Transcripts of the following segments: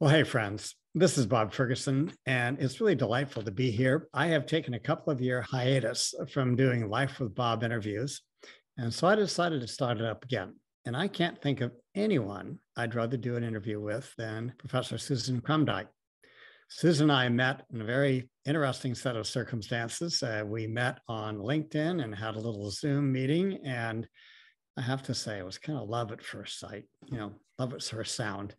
Well, hey, friends, this is Bob Ferguson, and it's really delightful to be here. I have taken a couple of year hiatus from doing Life with Bob interviews, and so I decided to start it up again. And I can't think of anyone I'd rather do an interview with than Professor Susan Krumdieck. Susan and I met in a very interesting set of circumstances. We met on LinkedIn and had a little Zoom meeting, and I have to say, it was kind of love at first sight, love at first sound.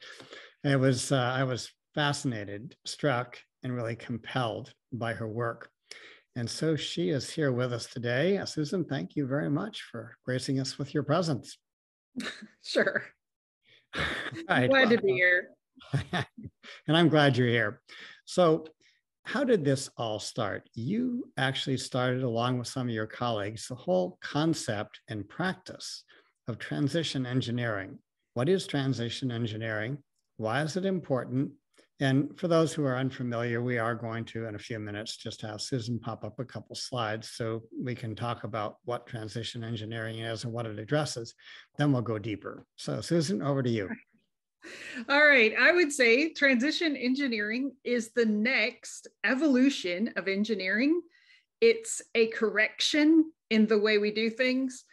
I was fascinated, struck, and really compelled by her work. And so she is here with us today. Susan, thank you very much for gracing us with your presence. Sure. Right. Glad to be here. And I'm glad you're here. So, how did this all start? You actually started, along with some of your colleagues, the whole concept and practice of transition engineering. What is transition engineering? Why is it important? And for those who are unfamiliar, we are going to, in a few minutes, just have Susan pop up a couple slides so we can talk about what transition engineering is and what it addresses. Then we'll go deeper. So, Susan, over to you. All right. I would say transition engineering is the next evolution of engineering. It's a correction in the way we do things.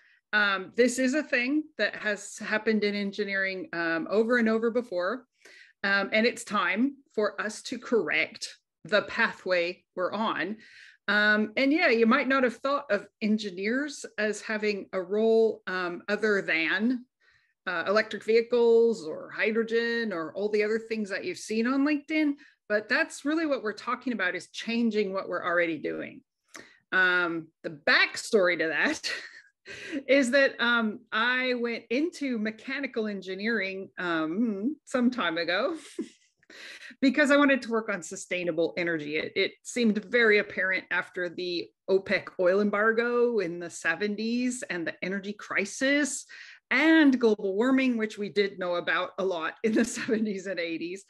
This is a thing that has happened in engineering over and over before. And it's time for us to correct the pathway we're on. And yeah, you might not have thought of engineers as having a role other than electric vehicles or hydrogen or all the other things that you've seen on LinkedIn. But that's really what we're talking about, is changing what we're already doing. The backstory to that is that I went into mechanical engineering some time ago because I wanted to work on sustainable energy. It seemed very apparent after the OPEC oil embargo in the 70s and the energy crisis and global warming, which we did know about a lot in the 70s and 80s,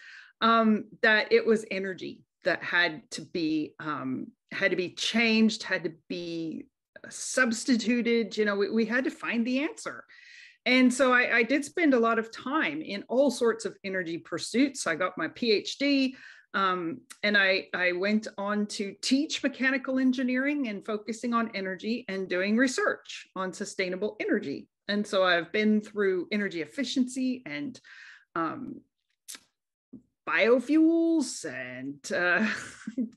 that it was energy that had to be changed, had to be substituted. We had to find the answer. And so I did spend a lot of time in all sorts of energy pursuits. I got my PhD, and I went on to teach mechanical engineering and focusing on energy and doing research on sustainable energy. And so I've been through energy efficiency and biofuels and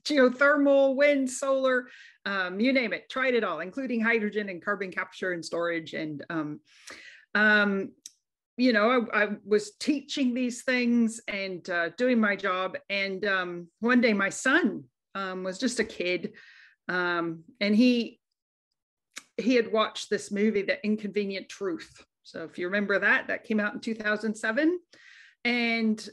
geothermal, wind, solar, you name it, tried it all, including hydrogen and carbon capture and storage. And, I was teaching these things and doing my job. And one day my son was just a kid, and he had watched this movie, The Inconvenient Truth. So if you remember that came out in 2007. And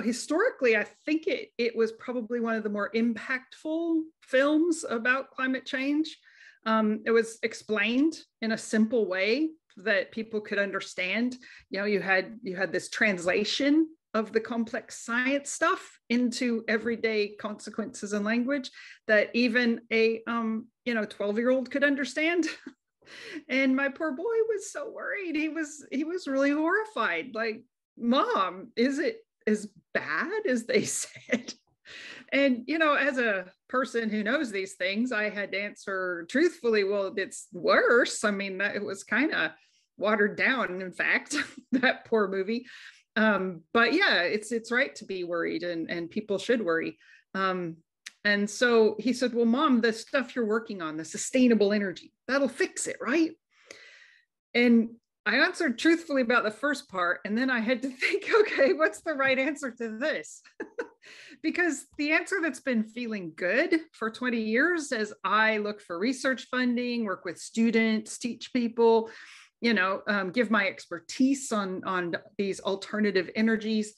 historically, I think it was probably one of the more impactful films about climate change. It was explained in a simple way that people could understand. You had this translation of the complex science stuff into everyday consequences and language that even a 12-year-old could understand. And my poor boy was so worried. He was really horrified. Like, Mom, is it as bad as they said? And, as a person who knows these things, I had to answer truthfully, well, it's worse. I mean, it was kind of watered down, in fact, that poor movie. But yeah, it's right to be worried, and people should worry. And so he said, well, Mom, the stuff you're working on, the sustainable energy, that'll fix it, right? And I answered truthfully about the first part, and then I had to think, okay, what's the right answer to this? Because the answer that's been feeling good for 20 years as I look for research funding, work with students, teach people, give my expertise on these alternative energies,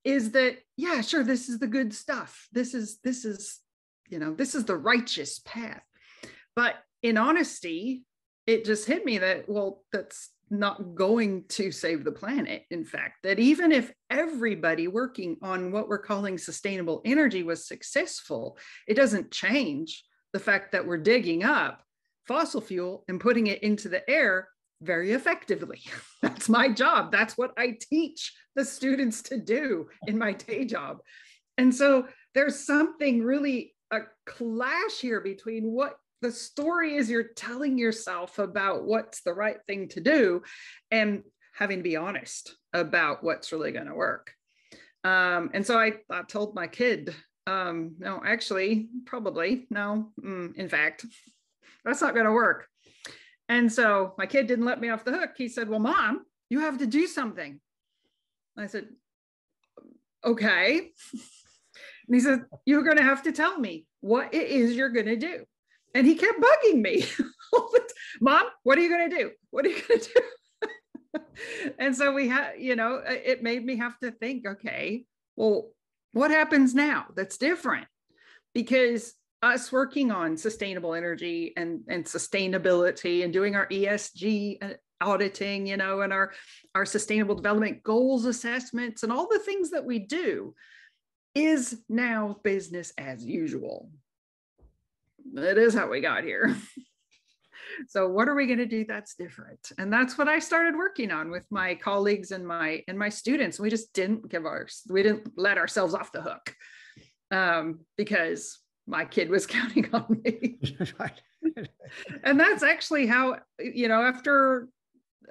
is that, yeah, sure, this is the good stuff. This is the righteous path. But in honesty, it just hit me that, well, that's not going to save the planet. In fact, that even if everybody working on what we're calling sustainable energy was successful, it doesn't change the fact that we're digging up fossil fuel and putting it into the air very effectively. That's my job. That's what I teach the students to do in my day job. And so there's something really a clash here between what the story is you're telling yourself about what's the right thing to do and having to be honest about what's really going to work. And so I told my kid, no, actually, probably, no, in fact, that's not going to work. And so my kid didn't let me off the hook. He said, well, Mom, you have to do something. I said, okay. And he said, you're going to have to tell me what it is you're going to do. And he kept bugging me. Mom, what are you going to do? What are you going to do? And so we had, it made me have to think, okay, well, what happens now that's different? Because us working on sustainable energy and sustainability and doing our ESG auditing, and our sustainable development goals assessments and all the things that we do is now business as usual. It is how we got here. So what are we going to do that's different? And that's what I started working on with my colleagues and my students. We just didn't let ourselves off the hook because my kid was counting on me. And that's actually how, after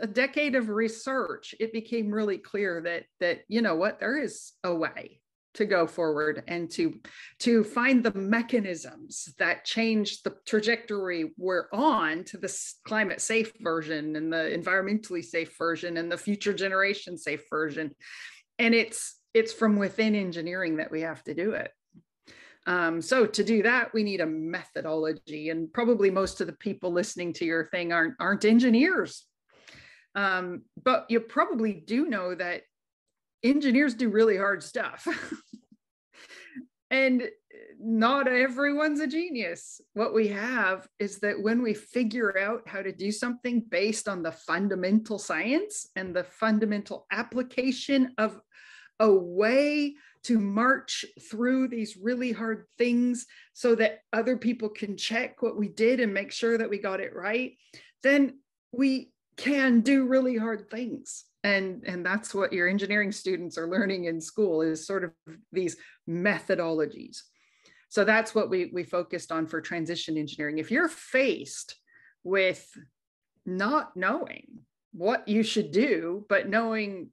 a decade of research, it became really clear that there is a way to go forward and to find the mechanisms that change the trajectory we're on to the climate safe version and the environmentally safe version and the future generation safe version. And it's from within engineering that we have to do it. So to do that, we need a methodology, and probably most of the people listening to your thing aren't engineers. But you probably do know that engineers do really hard stuff. And not everyone's a genius. What we have is that when we figure out how to do something based on the fundamental science and the fundamental application of a way to march through these really hard things so that other people can check what we did and make sure that we got it right, then we can do really hard things. And that's what your engineering students are learning in school, is sort of these methodologies. So that's what we focused on for transition engineering. If you're faced with not knowing what you should do, but knowing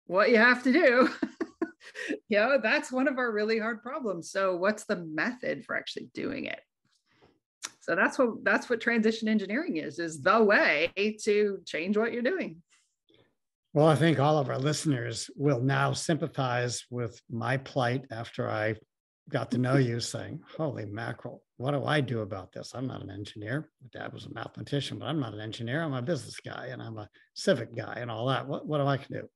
what you have to do, that's one of our really hard problems. So what's the method for actually doing it? So that's what transition engineering is the way to change what you're doing. Well, I think all of our listeners will now sympathize with my plight after I got to know you, saying, holy mackerel, what do I do about this? I'm not an engineer. My dad was a mathematician, but I'm not an engineer. I'm a business guy and I'm a civic guy and all that. What do I can do?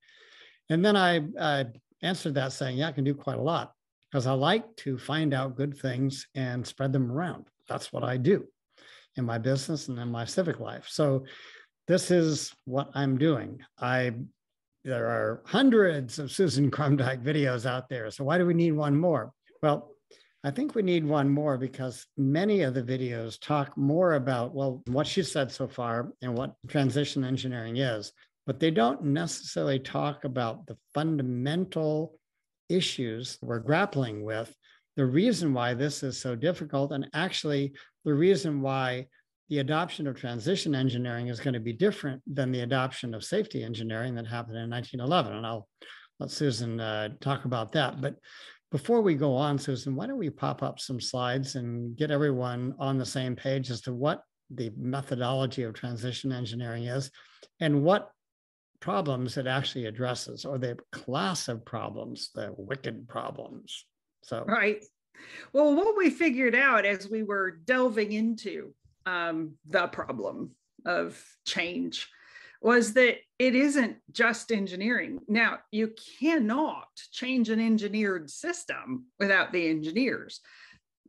And then I answered that saying, yeah, I can do quite a lot, because I like to find out good things and spread them around. That's what I do in my business and in my civic life. So this is what I'm doing. There are hundreds of Susan Krumdieck videos out there. So why do we need one more? Well, I think we need one more because many of the videos talk more about, well, what she said so far and what transition engineering is, but they don't necessarily talk about the fundamental issues we're grappling with, the reason why this is so difficult, and actually the reason why the adoption of transition engineering is going to be different than the adoption of safety engineering that happened in 1911. And I'll let Susan talk about that. But before we go on, Susan, why don't we pop up some slides and get everyone on the same page as to what the methodology of transition engineering is and what problems it actually addresses, or the class of problems, the wicked problems. So, right. Well, what we figured out as we were delving into the problem of change was that it isn't just engineering. Now, you cannot change an engineered system without the engineers.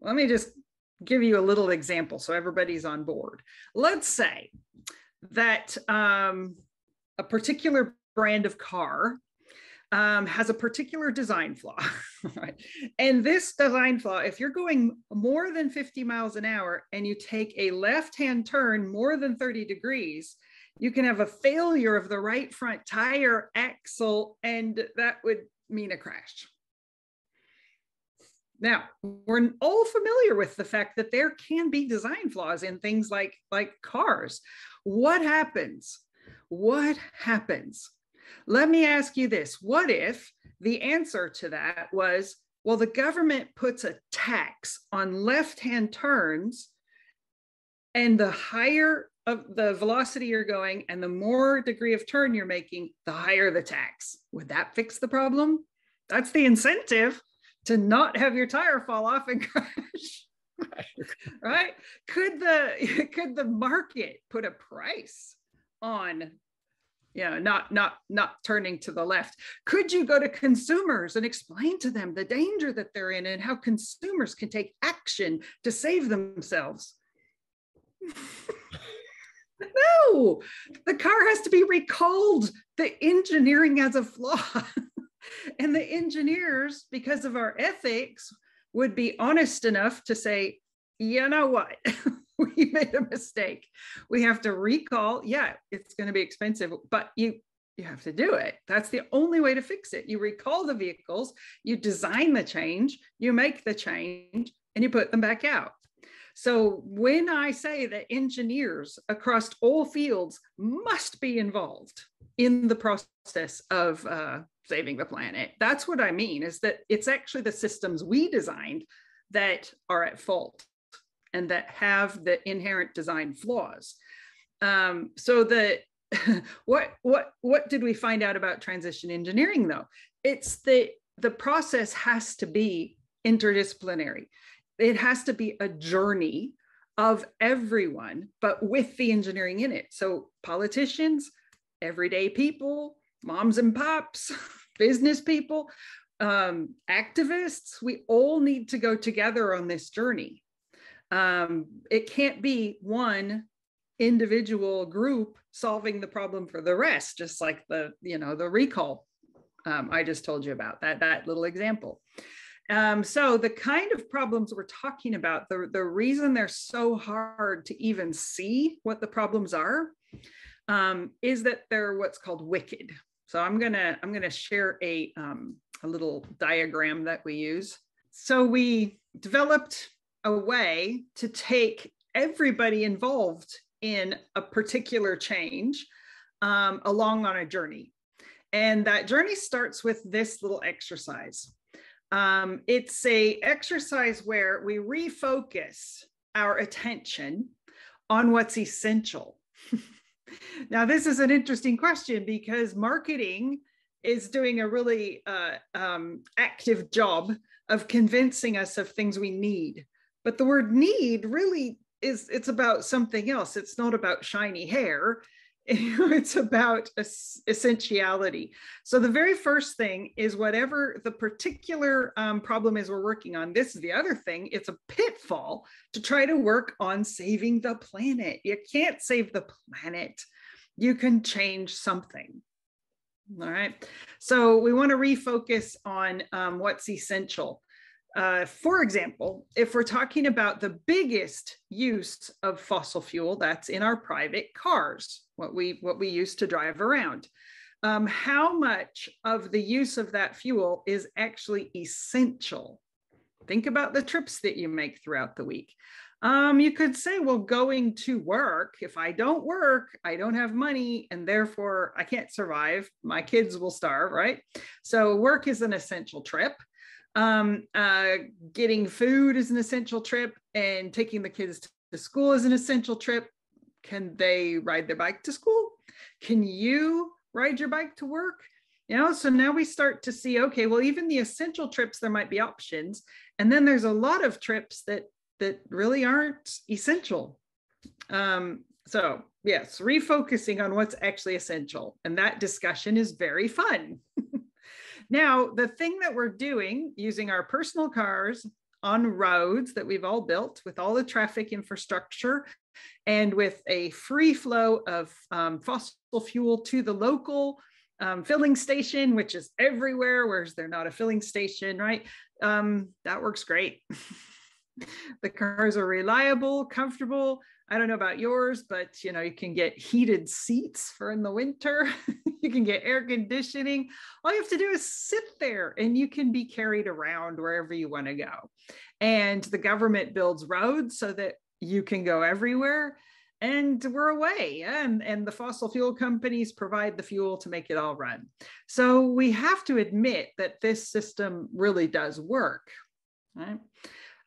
Let me just give you a little example so everybody's on board. Let's say that a particular brand of car has a particular design flaw, right? And this design flaw, if you're going more than 50 miles an hour and you take a left-hand turn more than 30 degrees, You can have a failure of the right front tire axle, and that would mean a crash. Now, we're all familiar with the fact that there can be design flaws in things like cars. What happens? What happens? Let me ask you this. What if the answer to that was, well, the government puts a tax on left-hand turns, and the higher of the velocity you're going and the more degree of turn you're making, the higher the tax. Would that fix the problem? That's the incentive to not have your tire fall off and crash, right? Could the market put a price on, not turning to the left? Could you go to consumers and explain to them the danger that they're in and how consumers can take action to save themselves? No, the car has to be recalled. The engineering has a flaw. And the engineers, because of our ethics, would be honest enough to say, you know what, we made a mistake. We have to recall. Yeah, it's going to be expensive, but you have to do it. That's the only way to fix it. You recall the vehicles, you design the change, you make the change, and you put them back out. So when I say that engineers across all fields must be involved in the process of saving the planet, that's what I mean, is that it's actually the systems we designed that are at fault and that have the inherent design flaws. So that what did we find out about transition engineering, though? It's the process has to be interdisciplinary. It has to be a journey of everyone, but with the engineering in it. So politicians, everyday people, moms and pops, business people, activists, we all need to go together on this journey. It can't be one individual group solving the problem for the rest, just like the recall I just told you about, that little example. So the kind of problems we're talking about, the reason they're so hard to even see what the problems are, is that they're what's called wicked. So I'm gonna share a little diagram that we use. So we developed a way to take everybody involved in a particular change along on a journey. And that journey starts with this little exercise. It's a exercise where we refocus our attention on what's essential. Now, this is an interesting question because marketing is doing a really active job of convincing us of things we need. But the word need really it's about something else. It's not about shiny hair. It's about essentiality. So the very first thing is whatever the particular problem is we're working on. This is the other thing. It's a pitfall to try to work on saving the planet. You can't save the planet. You can change something. All right. So we want to refocus on what's essential. For example, if we're talking about the biggest use of fossil fuel, that's in our private cars, what we use to drive around. How much of the use of that fuel is actually essential? Think about the trips that you make throughout the week. You could say, well, going to work, if I don't work, I don't have money, and therefore I can't survive. My kids will starve, right? So work is an essential trip. Getting food is an essential trip, and taking the kids to school is an essential trip. Can they ride their bike to school? Can you ride your bike to work? So now we start to see, okay, well, even the essential trips, there might be options. And then there's a lot of trips that really aren't essential. So yes, refocusing on what's actually essential. And that discussion is very fun. Now, the thing that we're doing using our personal cars on roads that we've all built with all the traffic infrastructure and with a free flow of fossil fuel to the local filling station, which is everywhere, whereas they're not a filling station, right? That works great. The cars are reliable, comfortable. I don't know about yours, but you can get heated seats for in the winter. You can get air conditioning. All you have to do is sit there and you can be carried around wherever you want to go. And the government builds roads so that you can go everywhere, and we're away. And the fossil fuel companies provide the fuel to make it all run. So we have to admit that this system really does work, right?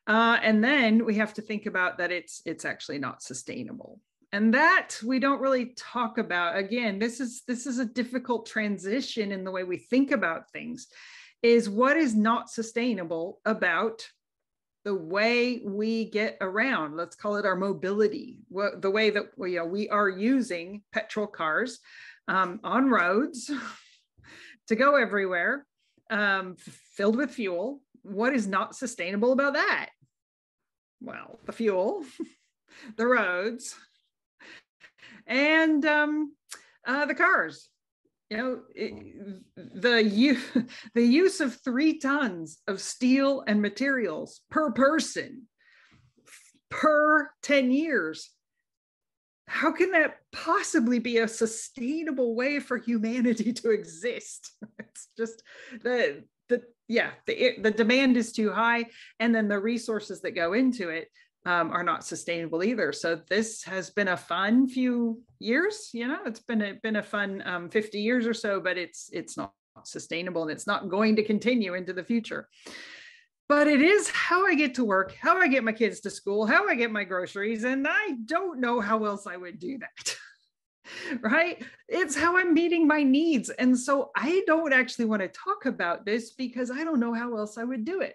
And then we have to think about that it's actually not sustainable. And that we don't really talk about. Again, this is a difficult transition in the way we think about things, is what is not sustainable about the way we get around. Let's call it our mobility, the way that we are using petrol cars on roads to go everywhere, filled with fuel. What is not sustainable about that? Well, the fuel, the roads, and the cars. The use of 3 tons of steel and materials per person per 10 years. How can that possibly be a sustainable way for humanity to exist? It's just the demand is too high, and then the resources that go into it are not sustainable either. So this has been a fun few years. It's been a fun 50 years or so, but it's not sustainable, and it's not going to continue into the future. But it is how I get to work, how I get my kids to school, how I get my groceries, and I don't know how else I would do that. Right? It's how I'm meeting my needs. And so I don't actually want to talk about this because I don't know how else I would do it.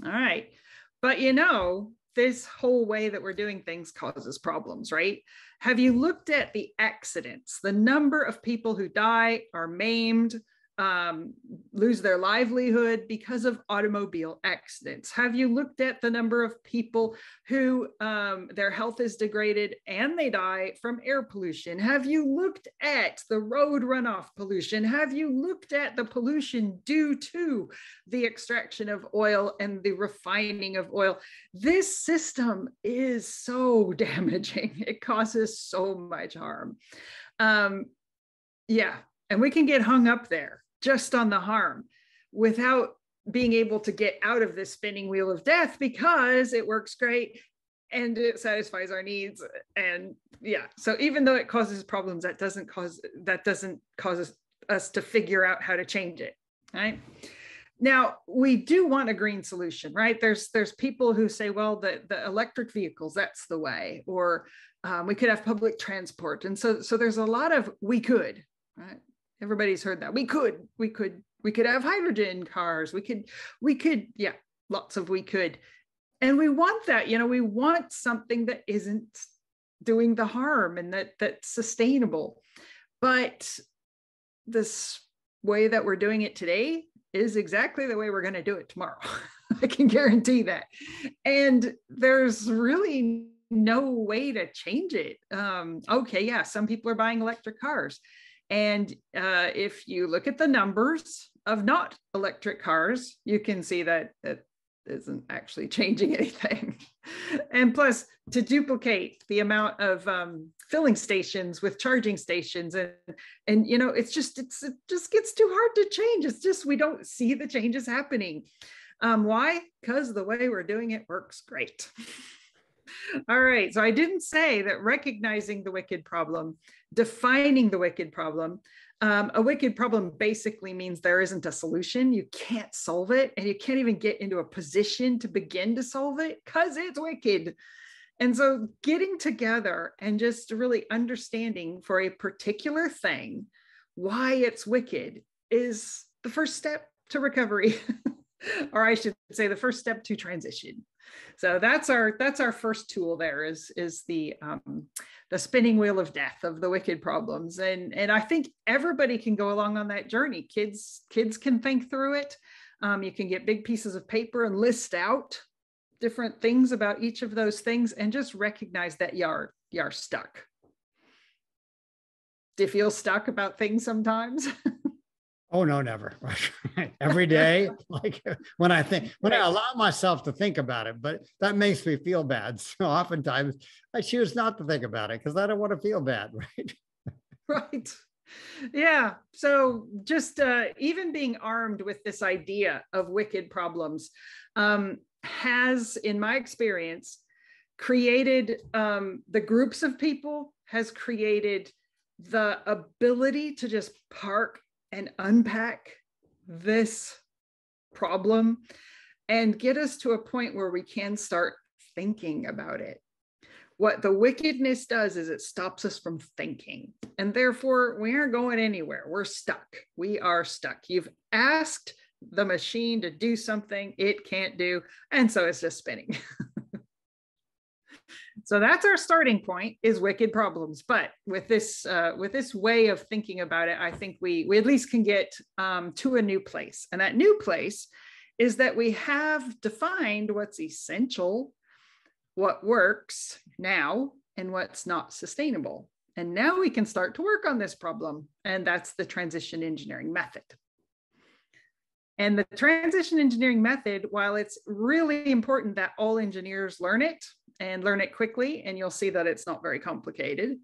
All right. But this whole way that we're doing things causes problems, right? Have you looked at the accidents, the number of people who die, are maimed, lose their livelihood because of automobile accidents? Have you looked at the number of people who their health is degraded and they die from air pollution? Have you looked at the road runoff pollution? Have you looked at the pollution due to the extraction of oil and the refining of oil? This system is so damaging. It causes so much harm. And we can get hung up there just on the harm without being able to get out of this spinning wheel of death, because it works great and it satisfies our needs. And so even though it causes problems, that doesn't cause us to figure out how to change it. Right now, we do want a green solution, right? There's people who say, well, the electric vehicles, that's the way, or we could have public transport. And so there's a lot of we could, right? Everybody's heard that. We could have hydrogen cars. We could, lots of we could. And we want that, we want something that isn't doing the harm and that's sustainable. But this way that we're doing it today is exactly the way we're going to do it tomorrow. I can guarantee that. And there's really no way to change it. Some people are buying electric cars. And if you look at the numbers of not electric cars, you can see that it isn't actually changing anything. And plus, to duplicate the amount of filling stations with charging stations, and it just gets too hard to change. It's just, we don't see the changes happening. Why? Because the way we're doing it works great. All right. So I didn't say that recognizing the wicked problem, defining the wicked problem. A wicked problem basically means there isn't a solution. You can't solve it, and you can't even get into a position to begin to solve it because it's wicked. And so getting together and just really understanding for a particular thing why it's wicked is the first step to recovery, or I should say the first step to transition. So that's our first tool there is the spinning wheel of death of the wicked problems. And I think everybody can go along on that journey. Kids can think through it. You can get big pieces of paper and list out different things about each of those things and just recognize that you're stuck. Do you feel stuck about things sometimes? Oh no, never. Every day, like when I allow myself to think about it, but that makes me feel bad. So oftentimes I choose not to think about it because I don't want to feel bad, right? Right. Yeah. So just even being armed with this idea of wicked problems has, in my experience, created the groups of people, has created the ability to just park and unpack this problem and get us to a point where we can start thinking about it. What the wickedness does is it stops us from thinking, and therefore we aren't going anywhere. We're stuck. We are stuck. You've asked the machine to do something it can't do, and so it's just spinning. So that's our starting point, is wicked problems. But with this way of thinking about it, I think we at least can get to a new place. And that new place is that we have defined what's essential, what works now, and what's not sustainable. And now we can start to work on this problem. And that's the transition engineering method. And the transition engineering method, while it's really important that all engineers learn it and learn it quickly, and you'll see that it's not very complicated,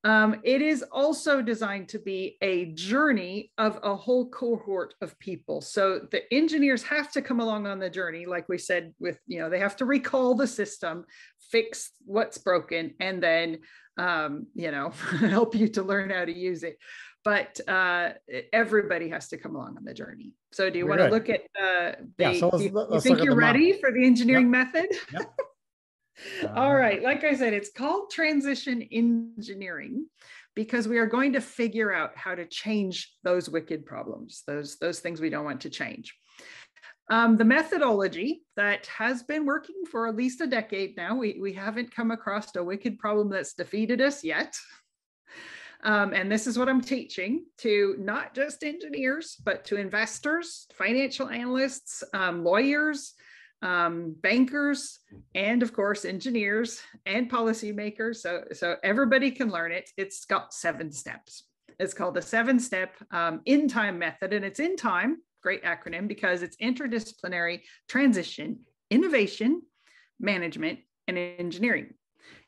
it is also designed to be a journey of a whole cohort of people. So the engineers have to come along on the journey, like we said, with, they have to recall the system, fix what's broken, and then, help you to learn how to use it. But everybody has to come along on the journey. So do you want to look at you think you're ready for the engineering method? Yep. All right. Like I said, it's called transition engineering because we are going to figure out how to change those wicked problems, those things we don't want to change. The methodology that has been working for at least a decade now, we haven't come across a wicked problem that's defeated us yet. And this is what I'm teaching to not just engineers, but to investors, financial analysts, lawyers, bankers, and of course, engineers and policymakers. So everybody can learn it. It's got 7 steps. It's called the 7-step in time method. And it's in time, great acronym, because it's interdisciplinary transition, innovation, management, and engineering.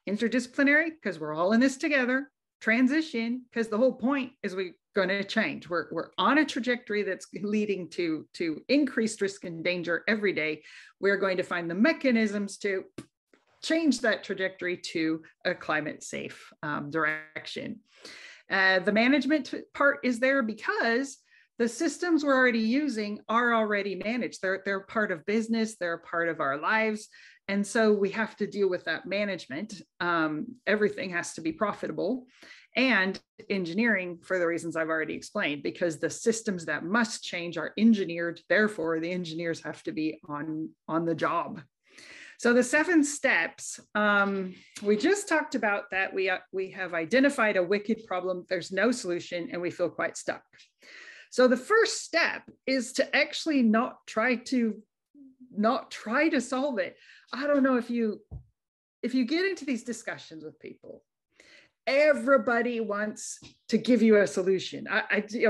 Interdisciplinary, because we're all in this together. Transition, because the whole point is we're going to change. We're on a trajectory that's leading to increased risk and danger every day. We're going to find the mechanisms to change that trajectory to a climate safe direction. The management part is there because the systems we're already using are already managed. They're part of business. They're part of our lives. And so we have to deal with that management. Everything has to be profitable, and engineering for the reasons I've already explained, because the systems that must change are engineered. Therefore, the engineers have to be on the job. So the 7 steps, we just talked about that. We have identified a wicked problem. There's no solution, and we feel quite stuck. So the first step is to actually not try to solve it. I don't know if you get into these discussions with people, everybody wants to give you a solution.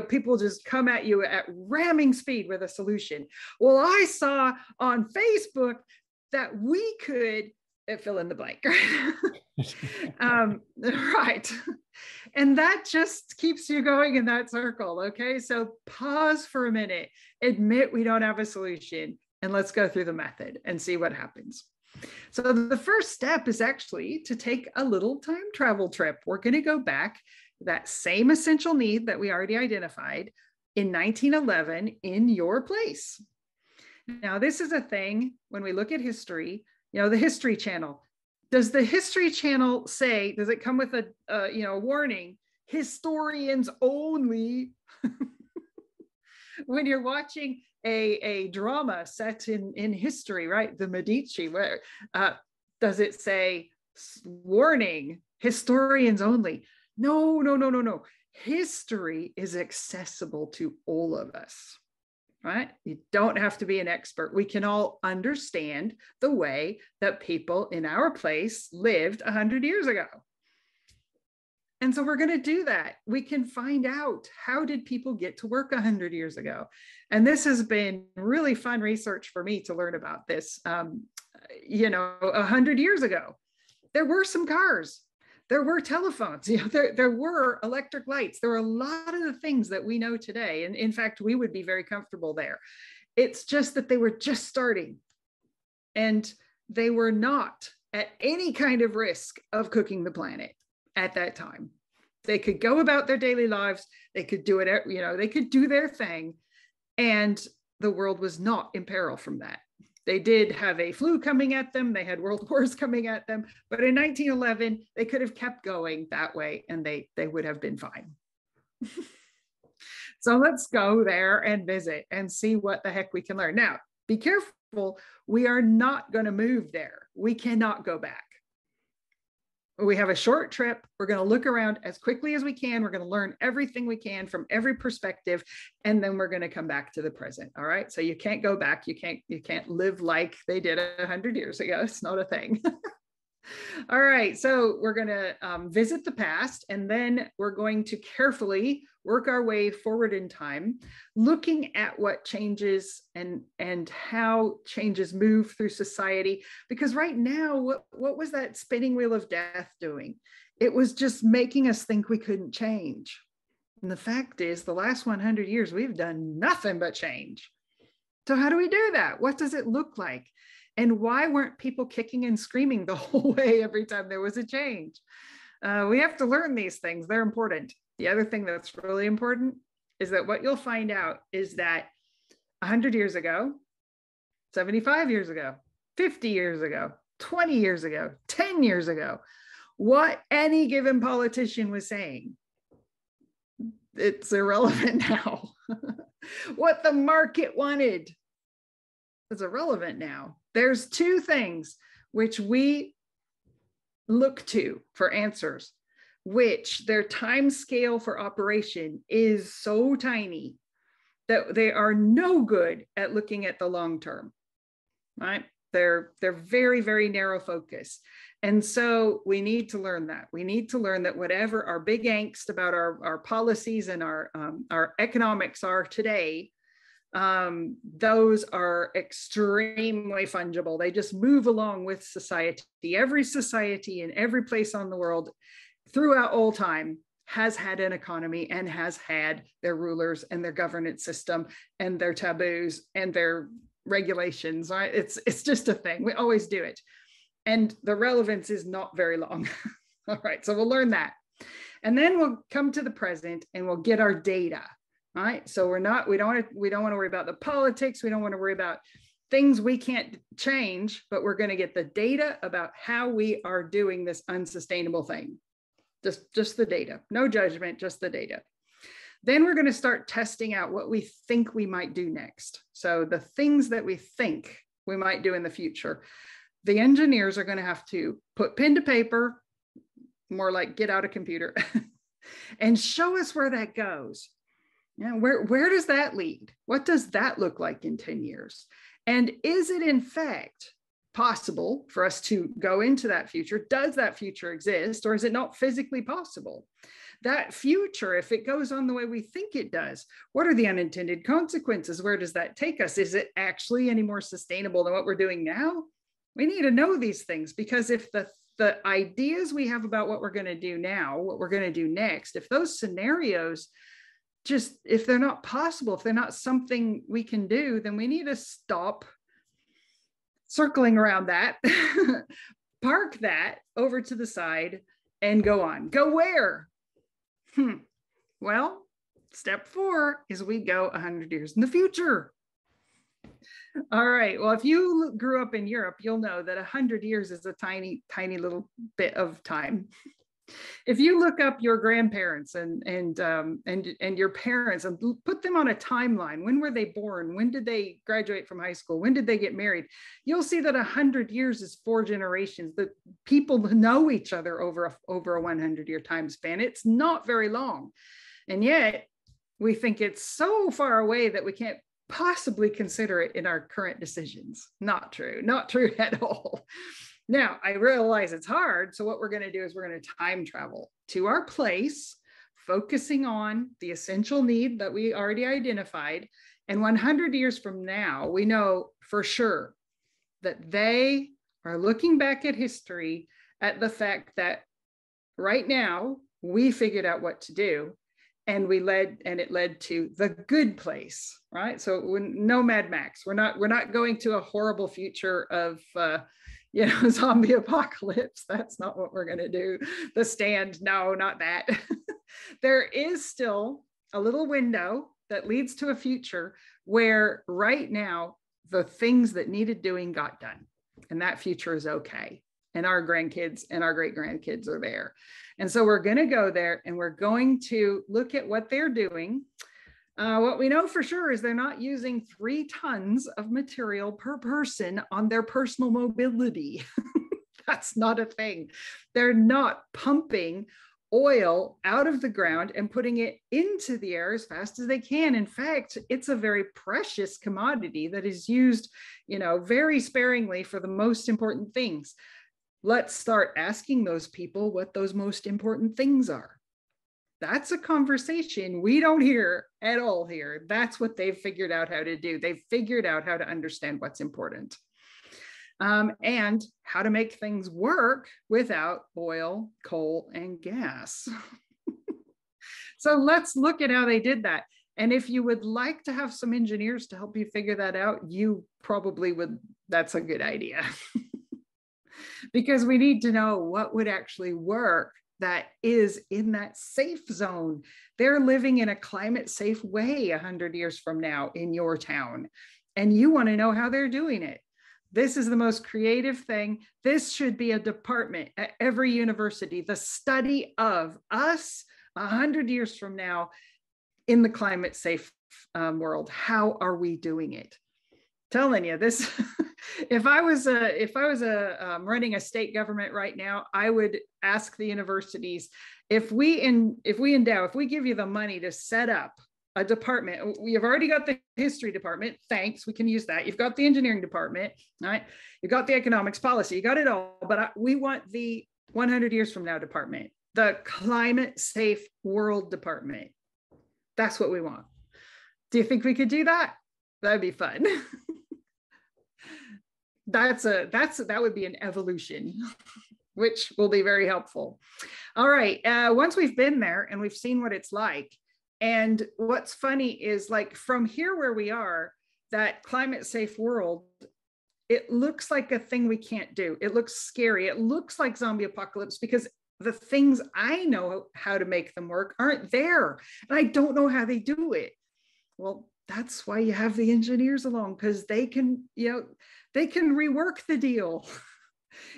People just come at you at ramming speed with a solution. Well, I saw on Facebook that we could fill in the blank. Right. And that just keeps you going in that circle. Okay. So pause for a minute, admit we don't have a solution, and let's go through the method and see what happens. So the first step is actually to take a little time travel trip. We're going to go back that same essential need that we already identified in 1911 in your place. Now, this is a thing when we look at history, the History Channel. Does the History Channel say, does it come with a warning, historians only? When you're watching a drama set in history, right? The Medici, where does it say warning, historians only? No. History is accessible to all of us, right? You don't have to be an expert. We can all understand the way that people in our place lived 100 years ago. And so we're going to do that. We can find out, how did people get to work 100 years ago? And this has been really fun research for me to learn about this. 100 years ago, there were some cars, there were telephones, there were electric lights. There were a lot of the things that we know today. And in fact, we would be very comfortable there. It's just that they were just starting, and they were not at any kind of risk of cooking the planet at that time. They could go about their daily lives. They could do it, they could do their thing. And the world was not in peril from that. They did have a flu coming at them. They had world wars coming at them. But in 1911, they could have kept going that way, and they would have been fine. So let's go there and visit and see what the heck we can learn. Now, be careful. We are not going to move there. We cannot go back. We have a short trip. We're going to look around as quickly as we can. We're going to learn everything we can from every perspective, and then we're going to come back to the present. All right. So you can't go back. You can't live like they did 100 years ago. It's not a thing. All right. So we're going to visit the past, and then we're going to carefully work our way forward in time, looking at what changes and how changes move through society. Because right now, what was that spinning wheel of death doing? It was just making us think we couldn't change. And the fact is, the last 100 years, we've done nothing but change. So how do we do that? What does it look like? And why weren't people kicking and screaming the whole way every time there was a change? We have to learn these things. They're important. The other thing that's really important is that what you'll find out is that 100 years ago, 75 years ago, 50 years ago, 20 years ago, 10 years ago, what any given politician was saying, it's irrelevant now. What the market wanted is irrelevant now. There's two things which we look to for answers, which their time scale for operation is so tiny that they are no good at looking at the long term, right? They're very, very narrow focus. And so we need to learn that. We need to learn that whatever our big angst about our policies and our economics are today, those are extremely fungible. They just move along with society. Every society in every place on the world throughout all time has had an economy and has had their rulers and their governance system and their taboos and their regulations, right? It's just a thing. We always do it. And the relevance is not very long. All right, so we'll learn that. And then we'll come to the present and we'll get our data. All right. So we don't want to worry about the politics. We don't want to worry about things we can't change, but we're going to get the data about how we are doing this unsustainable thing. Just the data, no judgment, just the data. Then we're going to start testing out what we think we might do next. So the things that we think we might do in the future, the engineers are going to have to put pen to paper, more like get out a computer, and show us where that goes. Yeah, where does that lead? What does that look like in 10 years? And is it in fact possible for us to go into that future? Does that future exist, or is it not physically possible? That future, if it goes on the way we think it does, what are the unintended consequences? Where does that take us? Is it actually any more sustainable than what we're doing now? We need to know these things, because if the ideas we have about what we're going to do now, what we're going to do next, if those scenarios if they're not possible, if they're not something we can do, then we need to stop circling around that, park that over to the side and go on. Go where? Well, step 4 is we go 100 years in the future. All right. Well, if you grew up in Europe, you'll know that 100 years is a tiny, tiny little bit of time. If you look up your grandparents and your parents and put them on a timeline, when were they born? When did they graduate from high school? When did they get married? You'll see that 100 years is 4 generations. That people know each other over a 100-year time span. It's not very long. And yet we think it's so far away that we can't possibly consider it in our current decisions. Not true. Not true at all. Now, I realize it's hard. So what we're going to do is we're going to time travel to our place, focusing on the essential need that we already identified. And 100 years from now, we know for sure that they are looking back at history at the fact that right now we figured out what to do, and it led to the good place, right? So no Mad Max. We're not going to a horrible future of zombie apocalypse. That's not what we're going to do. The Stand, no, not that. There is still a little window that leads to a future where right now the things that needed doing got done, and that future is okay. And our grandkids and our great grandkids are there. And so we're going to go there and we're going to look at what they're doing. What we know for sure is they're not using 3 tons of material per person on their personal mobility. That's not a thing. They're not pumping oil out of the ground and putting it into the air as fast as they can. In fact, it's a very precious commodity that is used, very sparingly for the most important things. Let's start asking those people what those most important things are. That's a conversation we don't hear at all here. That's what they've figured out how to do. They've figured out how to understand what's important. And how to make things work without oil, coal, and gas. So let's look at how they did that. And if you would like to have some engineers to help you figure that out, you probably would. That's a good idea. Because we need to know what would actually work that is in that safe zone. They're living in a climate safe way 100 years from now in your town, and you want to know how they're doing it. This is the most creative thing. This should be a department at every university, the study of us 100 years from now in the climate safe world. How are we doing it? Telling you this. If I was running a state government right now, I would ask the universities, if we give you the money to set up a department, we have already got the history department. Thanks, we can use that. You've got the engineering department, right? You've got the economics policy, you got it all. But we want the 100 years from now department, the climate safe world department. That's what we want. Do you think we could do that? That'd be fun. That would be an evolution, which will be very helpful. All right. Once we've been there and we've seen what it's like, and what's funny is, like, from here where we are, that climate safe world, it looks like a thing we can't do. It looks scary. It looks like zombie apocalypse because the things I know how to make them work aren't there. And I don't know how they do it. Well, that's why you have the engineers along, because they can rework the deal.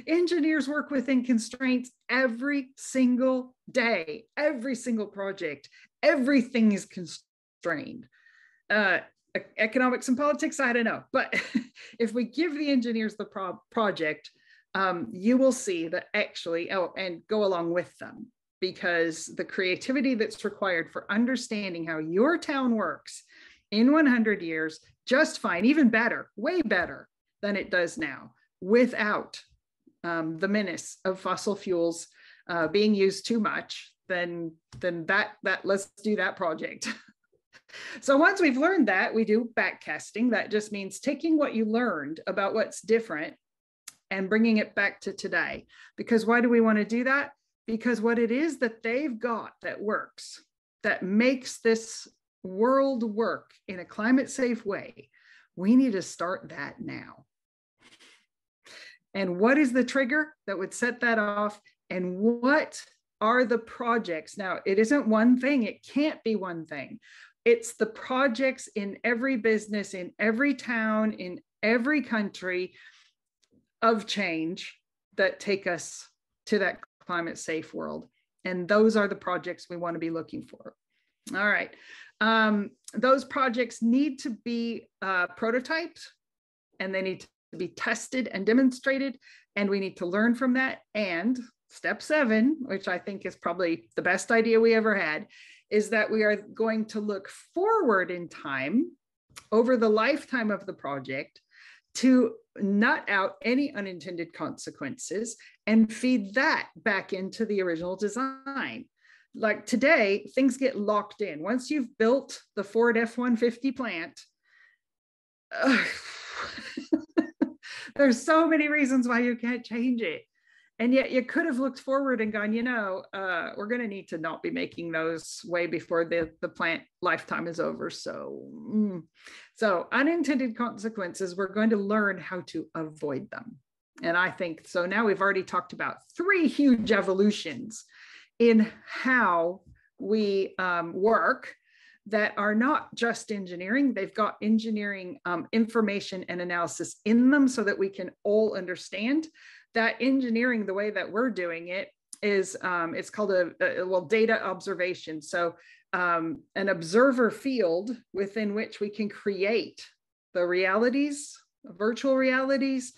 Engineers work within constraints every single day, every single project. Everything is constrained. Economics and politics, I don't know. But if we give the engineers the project, you will see that actually, and go along with them, because the creativity that's required for understanding how your town works in 100 years, just fine, even better, way better than it does now, without the menace of fossil fuels being used too much, then that let's do that project. So once we've learned that, we do backcasting. That just means taking what you learned about what's different and bringing it back to today. Because why do we want to do that? Because what it is that they've got that works, that makes this world work in a climate safe way, we need to start that now. And what is the trigger that would set that off? And what are the projects? Now, it isn't one thing. It can't be one thing. It's the projects in every business, in every town, in every country of change that take us to that climate safe world. And those are the projects we want to be looking for. All right. Those projects need to be prototyped, and they need to be tested and demonstrated, and we need to learn from that. And step 7, which I think is probably the best idea we ever had, is that we are going to look forward in time over the lifetime of the project to nut out any unintended consequences and feed that back into the original design. Like today, things get locked in. Once you've built the Ford F-150 plant, there's so many reasons why you can't change it. And yet you could have looked forward and gone, we're going to need to not be making those way before the plant lifetime is over. So unintended consequences, we're going to learn how to avoid them. And I think, so now we've already talked about 3 huge evolutions in how we work that are not just engineering. They've got engineering information and analysis in them so that we can all understand that engineering, the way that we're doing it, is it's called data observation. So an observer field within which we can create the realities, virtual realities,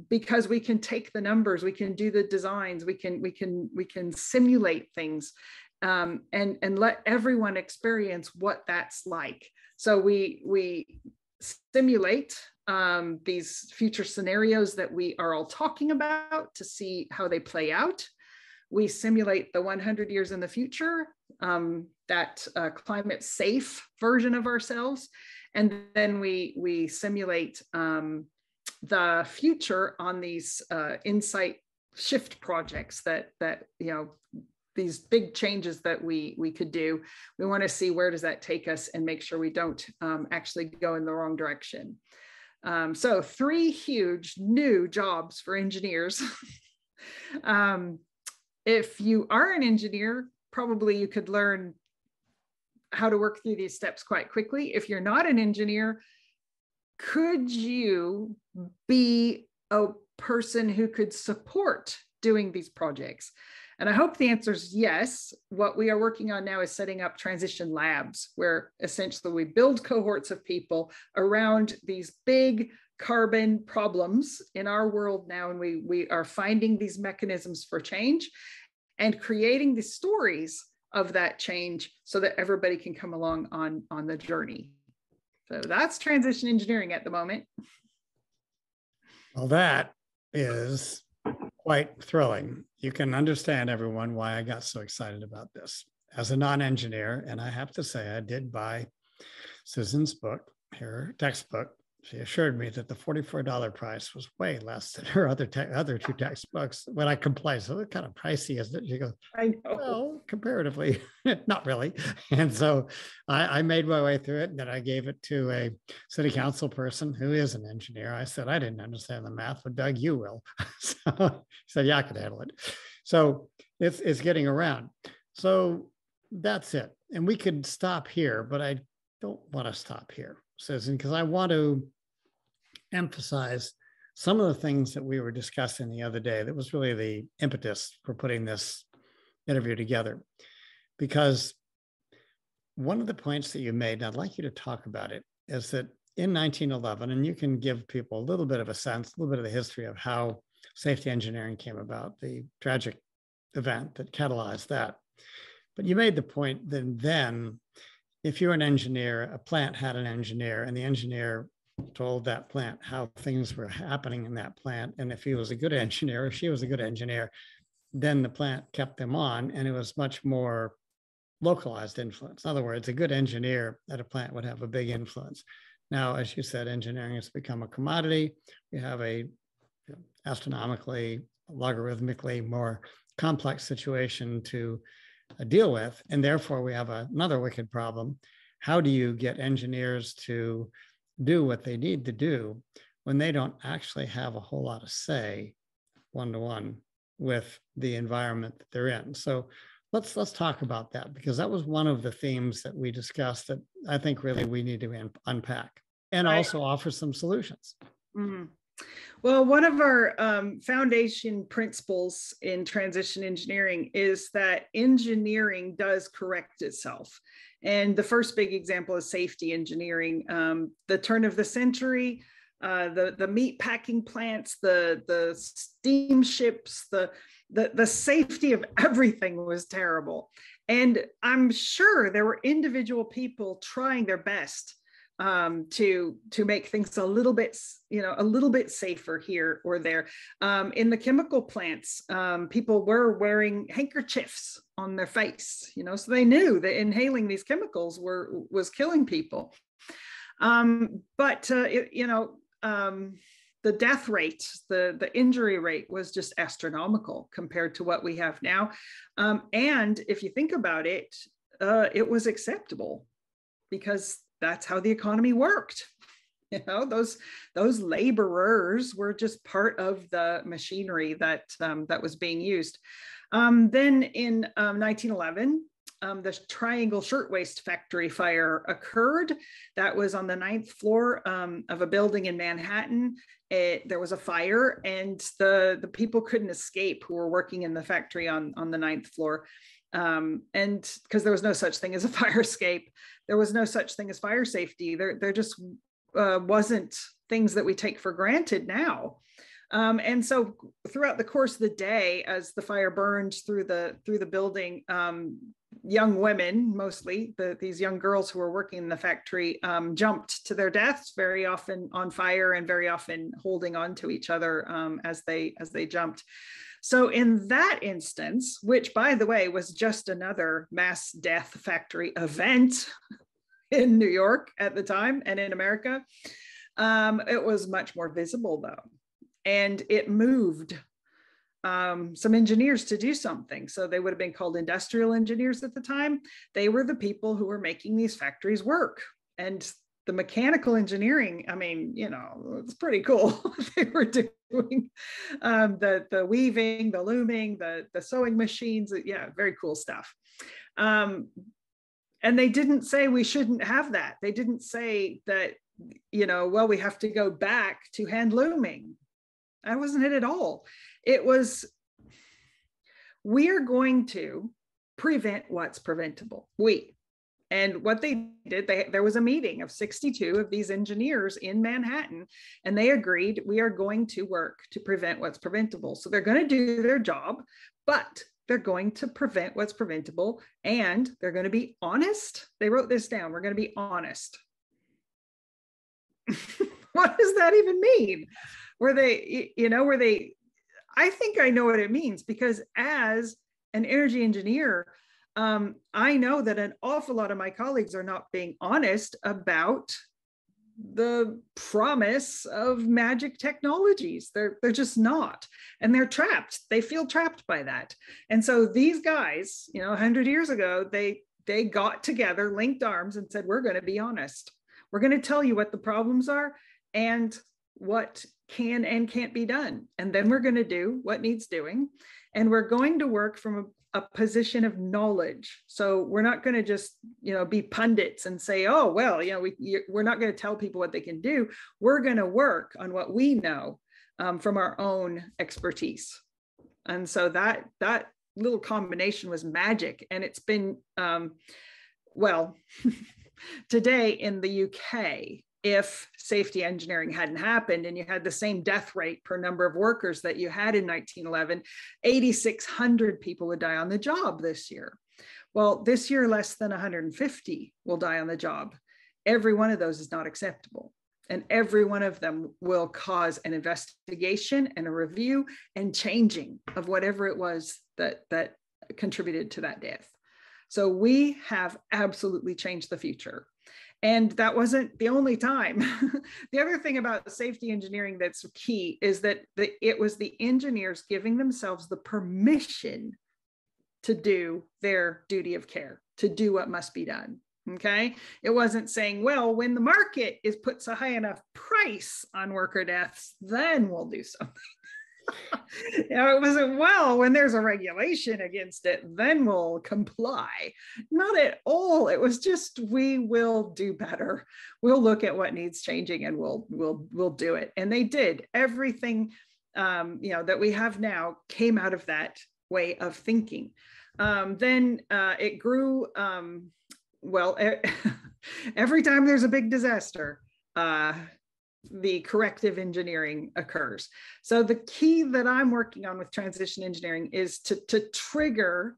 because we can take the numbers, we can do the designs, we can simulate things, and let everyone experience what that's like. So we simulate these future scenarios that we are all talking about to see how they play out. We simulate the 100 years in the future, that climate safe version of ourselves. And then we simulate the future on these insight shift projects that these big changes that we could do. We want to see where does that take us and make sure we don't actually go in the wrong direction. So 3 huge new jobs for engineers. If you are an engineer, probably you could learn how to work through these steps quite quickly. If you're not an engineer, could you be a person who could support doing these projects? And I hope the answer is yes. What we are working on now is setting up transition labs, where essentially we build cohorts of people around these big carbon problems in our world now. And we are finding these mechanisms for change and creating the stories of that change so that everybody can come along on the journey. So that's transition engineering at the moment. Well, that is quite thrilling. You can understand, everyone, why I got so excited about this. As a non-engineer, and I have to say, I did buy Susan's book, her textbook. She assured me that the $44 price was way less than her other 2 textbooks. When I complained, so what kind of pricey is it? She goes, I know. Well, comparatively, not really. And so I made my way through it, and then I gave it to a city council person who is an engineer. I said, I didn't understand the math, but Doug, you will. So he said, yeah, I can handle it. So it's getting around. So that's it. And we could stop here, but I don't want to stop here, Susan, because I want to emphasize some of the things that we were discussing the other day. That was really the impetus for putting this interview together. Because one of the points that you made, and I'd like you to talk about it, is that in 1911, and you can give people a little bit of a sense, a little bit of the history of how safety engineering came about, the tragic event that catalyzed that. But you made the point that then, if you're an engineer, a plant had an engineer, and the engineer told that plant how things were happening in that plant. And if he was a good engineer, or she was a good engineer, then the plant kept them on, and it was much more localized influence. In other words, a good engineer at a plant would have a big influence. Now, as you said, engineering has become a commodity. We have a astronomically, logarithmically more complex situation to deal with. And therefore, we have another wicked problem. How do you get engineers to do what they need to do when they don't actually have a whole lot of say one-to-one with the environment that they're in? So let's talk about that, because that was one of the themes that we discussed that I think really we need to unpack and also offer some solutions. Mm-hmm. Well, one of our foundation principles in transition engineering is that engineering does correct itself. And the first big example is safety engineering. The turn of the century, the meat packing plants, the steamships, the safety of everything was terrible. And I'm sure there were individual people trying their best to make things a little bit, a little bit safer here or there. In the chemical plants, people were wearing handkerchiefs on their face, so they knew that inhaling these chemicals was killing people. But the death rate, the injury rate was just astronomical compared to what we have now. And if you think about it, it was acceptable because that's how the economy worked. Those laborers were just part of the machinery that was being used. Then in 1911, the Triangle Shirtwaist Factory fire occurred. That was on the 9th floor of a building in Manhattan. There was a fire, and the people couldn't escape who were working in the factory on the 9th floor. And because there was no such thing as a fire escape, there was no such thing as fire safety. There just wasn't things that we take for granted now. And so throughout the course of the day, as the fire burned through the building, young women, mostly these young girls who were working in the factory, jumped to their deaths, very often on fire and very often holding on to each other as they jumped. So in that instance, which by the way was just another mass death factory event in New York at the time and in America, it was much more visible though. And it moved some engineers to do something. So they would have been called industrial engineers at the time. They were the people who were making these factories work. And the mechanical engineering, I mean, it's pretty cool. They were doing the weaving, the looming, the sewing machines. Yeah, very cool stuff. And they didn't say we shouldn't have that. They didn't say that, well, we have to go back to hand looming. That wasn't it at all. It was, we are going to prevent what's preventable. And what they did, there was a meeting of 62 of these engineers in Manhattan, and they agreed we are going to work to prevent what's preventable. So they're going to do their job, but they're going to prevent what's preventable, and they're going to be honest. They wrote this down. We're going to be honest. What does that even mean? I think I know what it means, because as an energy engineer, I know that an awful lot of my colleagues are not being honest about the promise of magic technologies. They're just not, and they're trapped. They feel trapped by that. And so these guys, 100 years ago, they got together, linked arms, and said, we're going to be honest. We're going to tell you what the problems are and what can and can't be done. And then we're going to do what needs doing. And we're going to work from a position of knowledge. So we're not going to just, be pundits and say, oh, well, we're not going to tell people what they can do. We're going to work on what we know from our own expertise. And so that little combination was magic. And it's been, today in the UK, if safety engineering hadn't happened and you had the same death rate per number of workers that you had in 1911, 8,600 people would die on the job this year. Well, this year, less than 150 will die on the job. Every one of those is not acceptable. And every one of them will cause an investigation and a review and changing of whatever it was that contributed to that death. So we have absolutely changed the future. And that wasn't the only time. The other thing about safety engineering that's key is that it was the engineers giving themselves the permission to do their duty of care, to do what must be done. Okay. It wasn't saying, well, when the market puts a high enough price on worker deaths, then we'll do something. It wasn't, well, when there's a regulation against it, then we'll comply. Not at all. It was just, we will do better. We'll look at what needs changing and we'll do it. And they did. Everything that we have now came out of that way of thinking. Then it grew. Every time there's a big disaster, the corrective engineering occurs. So the key that I'm working on with transition engineering is to trigger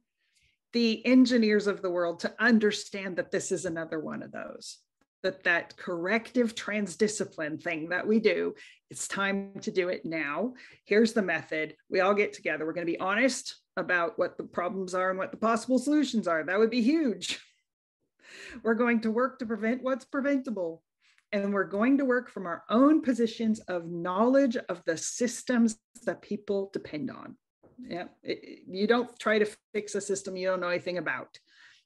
the engineers of the world to understand that this is another one of those. that corrective transdiscipline thing that we do, it's time to do it now. Here's the method. We all get together. We're going to be honest about what the problems are and what the possible solutions are. That would be huge. We're going to work to prevent what's preventable. And we're going to work from our own positions of knowledge of the systems that people depend on. Yeah, you don't try to fix a system you don't know anything about.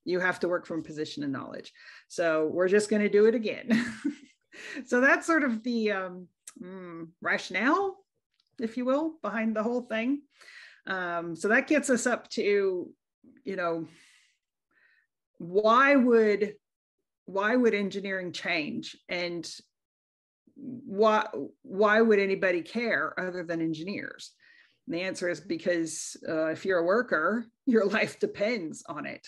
You have to work from a position of knowledge. So we're just going to do it again. So that's sort of the rationale, if you will, behind the whole thing. So that gets us up to, why would engineering change, and why would anybody care other than engineers? And the answer is because if you're a worker, your life depends on it.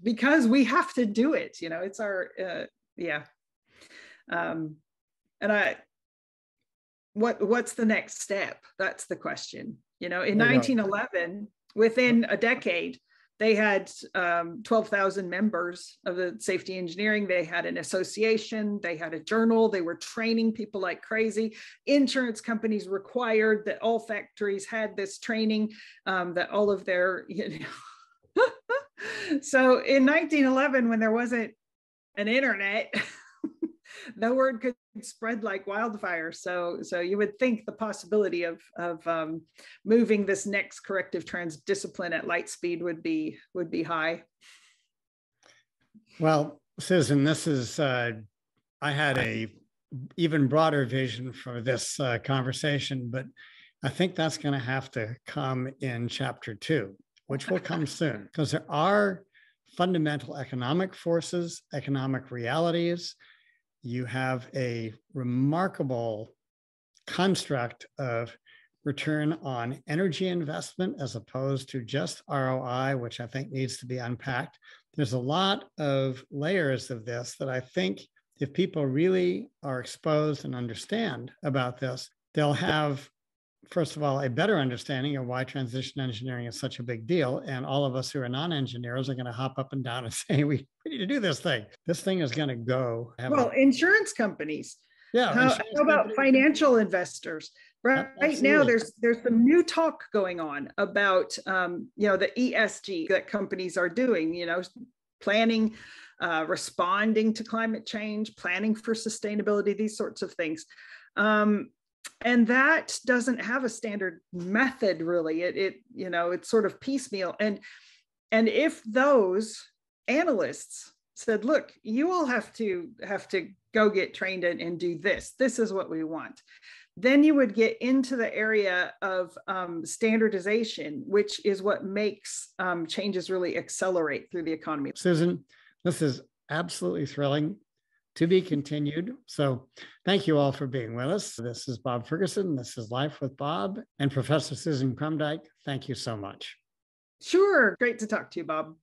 Because we have to do it. It's our what's the next step? That's the question. In 1911, within a decade, they had 12,000 members of the safety engineering. They had an association. They had a journal. They were training people like crazy. Insurance companies required that all factories had this training, that all of their, So in 1911, when there wasn't an internet, the word could spread like wildfire. So you would think the possibility of moving this next corrective transdiscipline at light speed would be high. Well, Susan, this is I had a even broader vision for this conversation, but I think that's going to have to come in chapter 2, which will come soon, because there are fundamental economic forces, economic realities. You have a remarkable construct of return on energy investment as opposed to just ROI, which I think needs to be unpacked. There's a lot of layers of this that I think if people really are exposed and understand about this, they'll have, first of all, a better understanding of why transition engineering is such a big deal. And all of us who are non-engineers are going to hop up and down and say, we need to do this thing. This thing is going to go. Insurance companies. Yeah. How about financial investors? Right now, there's some new talk going on about, the ESG that companies are doing, planning, responding to climate change, planning for sustainability, these sorts of things. And that doesn't have a standard method, really. It's sort of piecemeal. And if those analysts said, look, you all have to go get trained and do this. This is what we want. Then you would get into the area of standardization, which is what makes changes really accelerate through the economy. Susan, this is absolutely thrilling. To be continued. So thank you all for being with us. This is Bob Ferguson. This is Life with Bob and Professor Susan Krumdieck. Thank you so much. Sure. Great to talk to you, Bob.